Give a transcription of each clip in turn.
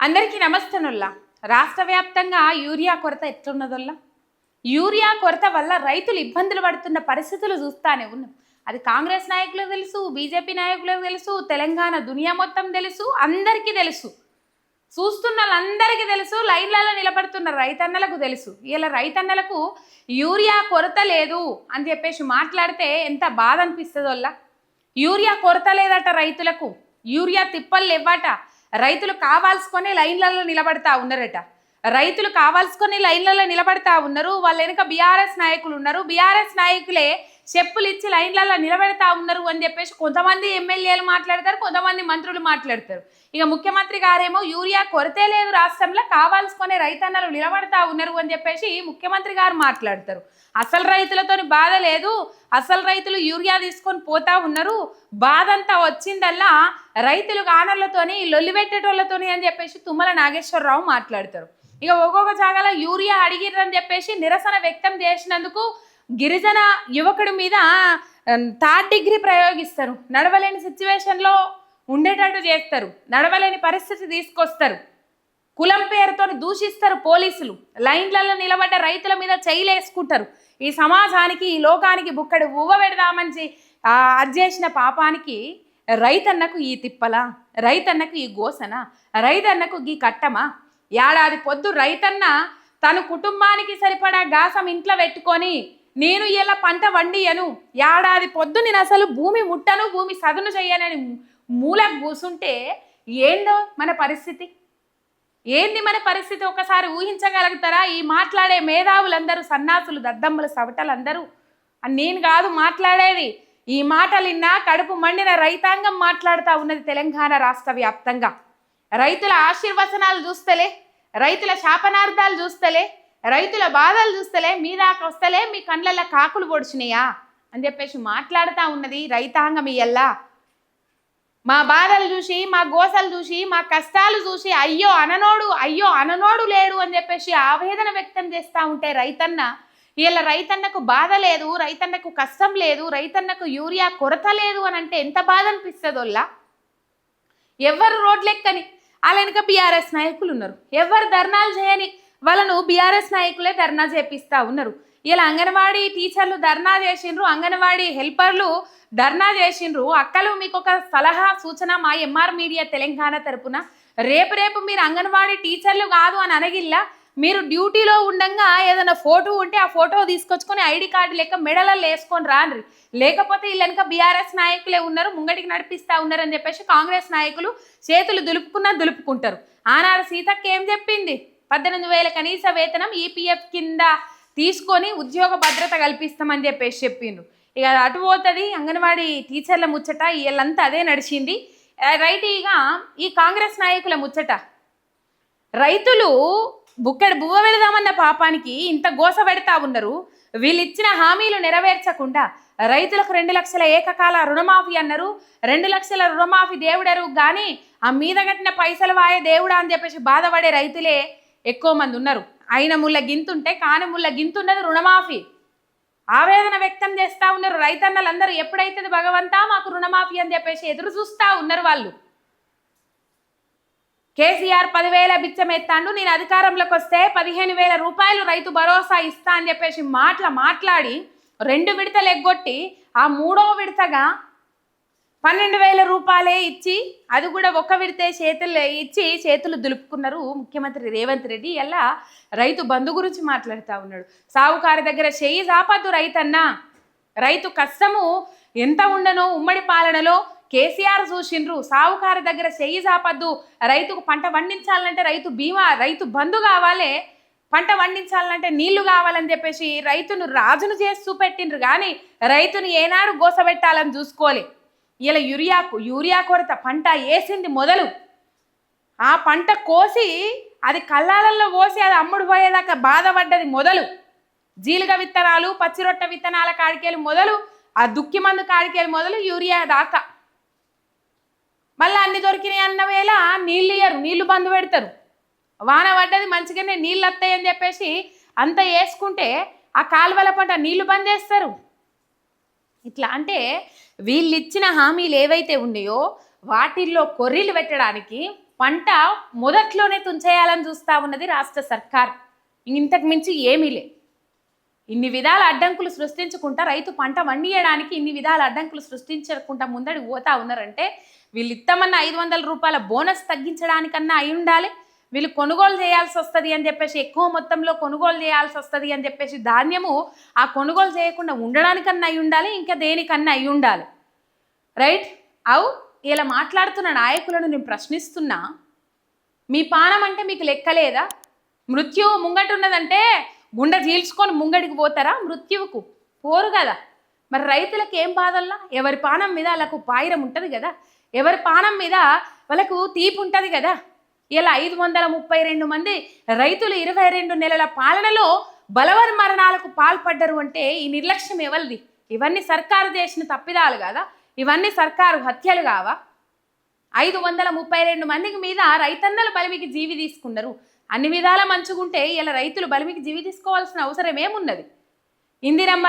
అందరికీ నమస్తేనుల్లా. రాష్ట్ర వ్యాప్తంగా యూరియా కొరత ఎట్లున్నదోల్లా? యూరియా కొరత వల్ల రైతులు ఇబ్బందులు పడుతున్న పరిస్థితులు చూస్తానే ఉన్నాం. అది కాంగ్రెస్ నాయకులకు తెలుసు, బీజేపీ నాయకులకు తెలుసు, తెలంగాణ దునియా మొత్తం తెలుసు, అందరికీ తెలుసు. చూస్తున్న వాళ్ళందరికీ తెలుసు, లైన్లలో నిలబడుతున్న రైతన్నలకు తెలుసు. ఇలా రైతన్నలకు యూరియా కొరత లేదు అని చెప్పేసి మాట్లాడితే ఎంత బాధ అనిపిస్తుందోల్లా. యూరియా కొరత లేదట రైతులకు, యూరియా తిప్పలు లేవట. రైతులు కావాల్సుకొని లైన్లలో నిలబడతా ఉన్నారట. రైతులు కావాల్సుకొని లైన్లలో నిలబడతా ఉన్నారు. వాళ్ళ వెనుక బీఆర్ఎస్ నాయకులు ఉన్నారు. బీఆర్ఎస్ నాయకులే చెప్పులు ఇచ్చి లైన్లలో నిలబెడతా ఉన్నారు అని చెప్పేసి కొంతమంది ఎమ్మెల్యేలు మాట్లాడతారు, కొంతమంది మంత్రులు మాట్లాడతారు. ఇక ముఖ్యమంత్రి గారేమో యూరియా కొరతే లేదు రాష్ట్రంలో, కావాల్సుకొని రైతన్నలు నిలబడతా ఉన్నారు అని చెప్పేసి ముఖ్యమంత్రి గారు మాట్లాడతారు. అసలు రైతులతో బాధ లేదు, అసలు రైతులు యూరియా తీసుకొని పోతా ఉన్నారు, బాధ అంతా వచ్చిందల్లా రైతులు గానర్లతోని లొల్లిపెట్టేటోళ్ళతోని అని చెప్పేసి తుమ్మల నాగేశ్వరరావు మాట్లాడతారు. ఇక ఒక్కొక్క జాగాలో యూరియా అడిగిర్రని చెప్పేసి నిరసన వ్యక్తం చేసినందుకు గిరిజన యువకుడి మీద 3rd డిగ్రీ ప్రయోగిస్తారు. నడవలేని సిచ్యువేషన్లో ఉండేటట్టు చేస్తారు, నడవలేని పరిస్థితి తీసుకొస్తారు, కులం పేరుతో దూషిస్తారు పోలీసులు, లైన్లలో నిలబడ్డ రైతుల మీద చేయలేసుకుంటారు. ఈ సమాజానికి ఈ లోకానికి బుక్కడి ఉవ్వ పెడదామని అది చేసిన పాపానికి రైతన్నకు ఈ తిప్పల, రైతన్నకు ఈ గోసన, రైతన్నకు ఈ కట్టమా? ఏడాది పొద్దు రైతన్న తన కుటుంబానికి సరిపడా గాసం ఇంట్లో పెట్టుకొని నేను ఇలా పంట వండియను, ఏడాది పొద్దు నేను అసలు భూమి ముట్టను, భూమి సదును చెయ్యనని మూలకు కూసుంటే ఏందో మన పరిస్థితి? ఏంది మన పరిస్థితి? ఒకసారి ఊహించగలుగుతారా? ఈ మాట్లాడే మేధావులందరూ సన్నాసులు, దద్దమ్మలు, సవటలందరూ అని నేను కాదు మాట్లాడేది. ఈ మాటలు విన్నా కడుపు మండిన రైతాంగం మాట్లాడుతూ ఉన్నది తెలంగాణ రాష్ట్ర వ్యాప్తంగా. రైతుల ఆశీర్వచనాలు చూస్తలే, రైతుల శాపనార్థాలు చూస్తలే, రైతుల బాధలు చూస్తలే, మీ దాకా వస్తలే, మీ కళ్ళల్లో కాకులు పొడిచినాయా అని చెప్పేసి మాట్లాడుతూ ఉన్నది రైతాంగం. ఇయ్యల్లా మా బాధలు చూసి, మా గోసలు చూసి, మా కష్టాలు చూసి అయ్యో అననోడు లేడు అని చెప్పేసి ఆవేదన వ్యక్తం చేస్తూ ఉంటే రైతన్న, ఇలా రైతన్నకు బాధ లేదు, రైతన్నకు కష్టం లేదు, రైతన్నకు యూరియా కొరత లేదు అని అంటే ఎంత బాధ అనిపిస్తుందోల్లా? ఎవరు రోడ్లెక్కని వాళ్ళ వెనుక బీఆర్ఎస్ నాయకులు ఉన్నారు, ఎవరు ధర్నాలు చేయని వాళ్ళను బీఆర్ఎస్ నాయకులే ధర్నా చేపిస్తూ ఉన్నారు. ఇలా అంగన్వాడీ టీచర్లు ధర్నా చేసిండ్రు, అంగన్వాడీ హెల్పర్లు ధర్నా చేసిండ్రు. అక్కలు మీకు ఒక సలహా సూచన మా ఎంఆర్ మీడియా తెలంగాణ తరపున, రేపు మీరు అంగన్వాడీ టీచర్లు కాదు అని అనగిల్లా, మీరు డ్యూటీలో ఉండగా ఏదైనా ఫోటో ఉంటే ఆ ఫోటో తీసుకొచ్చుకొని ఐడి కార్డు లెక్క మెడలలో వేసుకొని రాండ్రి. లేకపోతే వీళ్ళెనక బీఆర్ఎస్ నాయకులే ఉన్నారు, ముంగటికి నడిపిస్తూ ఉన్నారు అని చెప్పేసి కాంగ్రెస్ నాయకులు చేతులు దులుపుకుంటారు. ఆనాడు సీతక్క ఏం చెప్పింది? 18,000 కనీస వేతనం ఈపీఎఫ్ కింద తీసుకొని ఉద్యోగ భద్రత కల్పిస్తామని చెప్పేసి చెప్పిండ్రు. ఇక అటు పోతుంది అంగన్వాడీ టీచర్ల ముచ్చట, వీళ్ళంతా అదే నడిచింది. రైట్. ఇక ఈ కాంగ్రెస్ నాయకుల ముచ్చట, రైతులు బుక్కడి బువ్వ వెళదామన్న పాపానికి ఇంత గోస పెడతా ఉన్నారు. వీళ్ళు ఇచ్చిన హామీలు నెరవేర్చకుండా రైతులకు 2 లక్షల ఏకకాల రుణమాఫీ అన్నారు. 2 లక్షల రుణమాఫీ దేవుడరు కానీ ఆ మీద కట్టిన పైసలు వాయే దేవుడా అని చెప్పేసి బాధపడే రైతులే ఎక్కువ మంది ఉన్నారు. ఆయన ముళ్ళ గింతుంటే కాని ముళ్ళ గింతున్నది రుణమాఫీ. ఆవేదన వ్యక్తం చేస్తూ ఉన్నారు రైతన్నలందరూ. ఎప్పుడైతే భగవంతా మాకు రుణమాఫీ అని చెప్పేసి ఎదురు చూస్తూ ఉన్నారు వాళ్ళు. కేసీఆర్ 10,000 బిచ్చం ఎత్తాండు, నేను అధికారంలోకి వస్తే 15,000 రూపాయలు రైతు భరోసా ఇస్తా అని చెప్పేసి మాట్లాడి 2 విడతలు ఎగ్గొట్టి ఆ 3వ విడతగా 12,000 రూపాయలే ఇచ్చి, అది కూడా ఒక విడతే చేతులు దులుపుకున్నారు ముఖ్యమంత్రి రేవంత్ రెడ్డి. ఇలా రైతు బంధు గురించి మాట్లాడుతూ ఉన్నాడు. సావుకారి దగ్గర చెయ్యి జాపద్దు రైతన్న, రైతు కష్టము ఎంత ఉండనో ఉమ్మడి పాలనలో కేసీఆర్ చూసిండ్రు. సావుకారి దగ్గర చెయ్యి జాపద్దు, రైతుకు పంట పండించాలంటే రైతు బీమా, రైతు బంధు కావాలి, పంట పండించాలంటే నీళ్లు కావాలని చెప్పేసి రైతును రాజును చేసి చూపెట్టిండ్రు. కానీ రైతుని ఏనాడు గోసబెట్టాలని చూసుకోవాలి. ఇలా యూరియా కొరత, పంట వేసింది మొదలు, ఆ పంట కోసి అది కళ్ళాలలో పోసి అది అమ్ముడు పోయేదాకా బాధపడ్డది మొదలు, జీలుగ విత్తనాలు, పచ్చిరొట్ట విత్తనాల కాడికేలు మొదలు, ఆ దుక్కి మందు కాడికేలు మొదలు, యూరియా దాకా. మళ్ళీ అన్ని దొరికినాయి అన్న వేళ నీళ్ళు ఇయ్యరు, నీళ్లు బంద్ పెడతారు. వాన పడ్డది మంచిగానే నీళ్ళు వస్తాయని చెప్పేసి అంత వేసుకుంటే ఆ కాలువల పంట నీళ్లు బంద్ చేస్తారు. ఇట్లా అంటే వీళ్ళు ఇచ్చిన హామీలు ఏవైతే ఉన్నాయో వాటిల్లో కొర్రీలు పెట్టడానికి పంట మొదట్లోనే తుంచేయాలని చూస్తూ ఉన్నది రాష్ట్ర సర్కార్. ఇంతకు మించి ఏమీ లే. ఇన్ని విధాల అడ్డంకులు సృష్టించుకుంటా రైతు పంట వండియడానికి ఇన్ని విధాల అడ్డంకులు సృష్టించకుండా ముందడికి పోతా ఉన్నారంటే వీళ్ళు ఇస్తామన్న 500 రూపాయల బోనస్ తగ్గించడానికన్నా అయి ఉండాలి. వీళ్ళు కొనుగోలు చేయాల్సి వస్తుంది అని చెప్పేసి, ఎక్కువ మొత్తంలో కొనుగోలు చేయాల్సి వస్తుంది అని చెప్పేసి ధాన్యము ఆ కొనుగోలు చేయకుండా ఉండడానికన్నా అయి ఉండాలి, ఇంకా దేనికన్నా అయి ఉండాలి. రైట్? ఇలా మాట్లాడుతున్న నాయకులను నేను ప్రశ్నిస్తున్నా. మీ పానం అంటే మీకు లెక్కలేదా? మృత్యువు ముంగటున్నదంటే గుండె చీల్చుకొని ముంగడికి పోతారా? మృత్యువుకు పోరు కదా. మరి రైతులకు ఏం బాధల్లా? ఎవరి పానం మీద వాళ్ళకు పాయిరం ఉంటుంది కదా, ఎవరి పానం మీద వాళ్ళకు తీపి ఉంటుంది కదా. ఇలా 532 మంది రైతులు 22 నెలల పాలనలో బలవన్ మరణాలకు పాల్పడ్డరు అంటే ఈ నిర్లక్ష్యం ఎవరిది? ఇవన్నీ సర్కారు చేసిన తప్పిదాలు కాదా? ఇవన్నీ సర్కారు హత్యలు కావా? 532 మందికి మీద రైతన్నలు బలిమికి జీవి తీసుకున్నారు. అన్ని విధాల మంచుకుంటే ఇలా రైతులు బలిమికి జీవి తీసుకోవాల్సిన అవసరం ఏమున్నది? ఇందిరమ్మ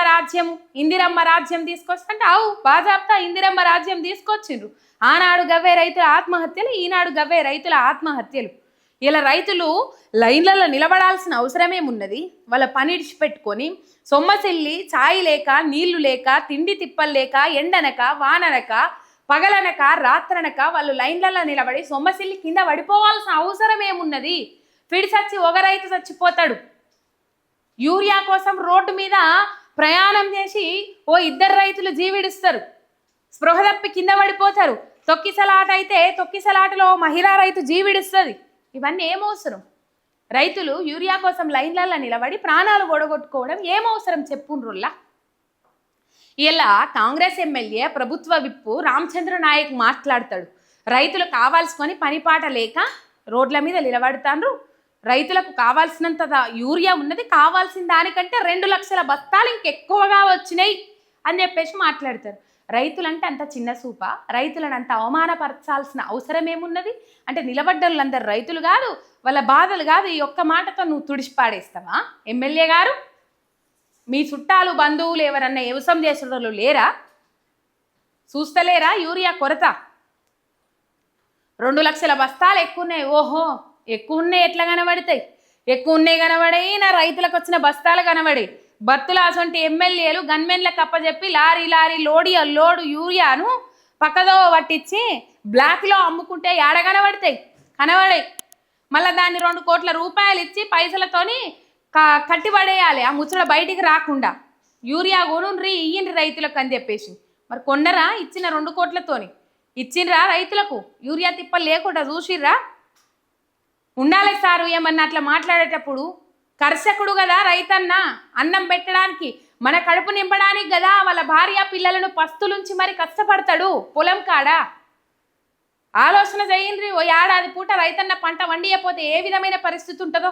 రాజ్యం తీసుకొస్తుంటే బాజాబ్తా ఇందిరమ్మ రాజ్యం తీసుకొచ్చిండ్రు. ఆనాడు గవ్వే రైతుల ఆత్మహత్యలు, ఈనాడు గవ్వే రైతుల ఆత్మహత్యలు. ఇలా రైతులు లైన్లలో నిలబడాల్సిన అవసరమేమున్నది? వాళ్ళ పని ఇడిచిపెట్టుకొని సొమ్మసిల్లి ఛాయ్ లేక, నీళ్లు లేక, తిండి తిప్పలు లేక, ఎండనక, వాననక, పగలనక, రాత్రనక వాళ్ళు లైన్లలో నిలబడి సొమ్మసిల్లి కింద పడిపోవాల్సిన అవసరం ఏమున్నది? ఫిడిసచ్చి ఒక రైతు చచ్చిపోతాడు. యూరియా కోసం రోడ్డు మీద ప్రయాణం చేసి 2 రైతులు జీవిడిస్తారు. స్పృహ తప్పి కింద పడిపోతారు. తొక్కిసలాట అయితే తొక్కిసలాటలో మహిళా రైతు జీవిడిస్తుంది. ఇవన్నీ ఏమవసరం? రైతులు యూరియా కోసం లైన్లలో నిలబడి ప్రాణాలు ఓడగొట్టుకోవడం ఏమవసరం చెప్పుండ్రుల్లా? ఇలా కాంగ్రెస్ ఎమ్మెల్యే ప్రభుత్వ విప్పు రామచంద్ర నాయక్ మాట్లాడతాడు. రైతులు కావాల్సుకొని పనిపాట లేక రోడ్ల మీద నిలబడతాండ్రు. రైతులకు కావాల్సినంత యూరియా ఉన్నది, కావాల్సిన దానికంటే 2 లక్షల బస్తాలు ఇంకెక్కువగా వచ్చినాయి అని చెప్పేసి మాట్లాడతారు. రైతులంటే అంత చిన్న సూప? రైతులను అంత అవమానపరచాల్సిన అవసరం ఏమున్నది? అంటే నిలబడ్డోళ్ళందరూ రైతులు కాదు, వాళ్ళ బాధలు కాదు, ఈ ఒక్క మాటతో నువ్వు తుడిచిపాడేస్తావా? ఎమ్మెల్యే గారు, మీ చుట్టాలు బంధువులు ఎవరన్నా వ్యవసాయం చేసే వాళ్ళు లేరా? చూస్తలేరా యూరియా కొరత? 2 లక్షల బస్తాలు ఎక్కువ ఉన్నాయి. ఓహో, ఎక్కువ ఉన్నాయి ఎట్లా కనబడతాయి? ఎక్కువ ఉన్నాయి కనబడాయి, నా రైతులకు వచ్చిన బస్తాలు కనబడి బత్తులు అసంటి ఎమ్మెల్యేలు గన్మెన్లకు అప్పచెప్పి లారీ లోడు యూరియాను పక్కదో పట్టించి బ్లాక్లో అమ్ముకుంటే ఏడ కనబడతాయి? కనబడాయి. మళ్ళీ దాన్ని 2 కోట్ల రూపాయలు ఇచ్చి పైసలతోని కట్టిపడేయాలి, ఆ ముచ్చట బయటికి రాకుండా. యూరియా కొనుండ్రి, ఇయ్యండి రైతులకు అని చెప్పేసి. మరి కొన్నరా? ఇచ్చిన 2 కోట్లతోని ఇచ్చిండ్రా రైతులకు? యూరియా తిప్పలు లేకుండా చూసిర్రా? ఉండాలి సారు ఏమన్నా అట్లా మాట్లాడేటప్పుడు. కర్షకుడు కదా రైతన్న, అన్నం పెట్టడానికి, మన కడుపు నింపడానికి కదా వాళ్ళ భార్య పిల్లలను పస్తులుంచి మరి కష్టపడతాడు పొలం కాడ. ఆలోచన చేయండి. 1 ఏడాది పూట రైతన్న పంట వండియపోతే ఏ విధమైన పరిస్థితి ఉంటుందో.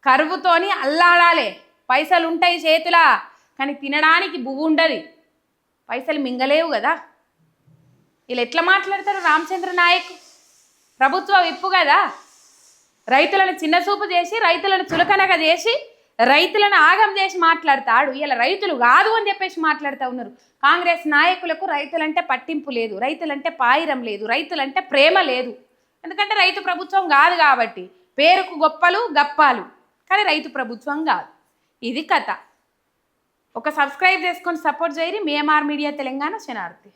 కరువుతోని అల్లాడాలి. పైసలు ఉంటాయి చేతులా, కానీ తినడానికి బువ్వు ఉండదు, పైసలు మింగలేవు కదా. వీళ్ళు ఎట్లా మాట్లాడతారు? రామచంద్ర నాయక్ ప్రభుత్వ విప్పు కదా. రైతులను చిన్నచూపు చేసి, రైతులను చులకనగా చేసి, రైతులను ఆగం చేసి మాట్లాడతాడు. ఇలా రైతులు కాదు అని చెప్పేసి మాట్లాడుతూ ఉన్నారు. కాంగ్రెస్ నాయకులకు రైతులంటే పట్టింపు లేదు, రైతులంటే పాయిరం లేదు, రైతులంటే ప్రేమ లేదు. ఎందుకంటే రైతు ప్రభుత్వం కాదు కాబట్టి. పేరుకు గొప్పలు గప్పాలు, కానీ రైతు ప్రభుత్వం కాదు. ఇది కథ. ఒక సబ్స్క్రైబ్ చేసుకొని సపోర్ట్ చేయరి. MR మీడియా తెలంగాణ శనార్థి.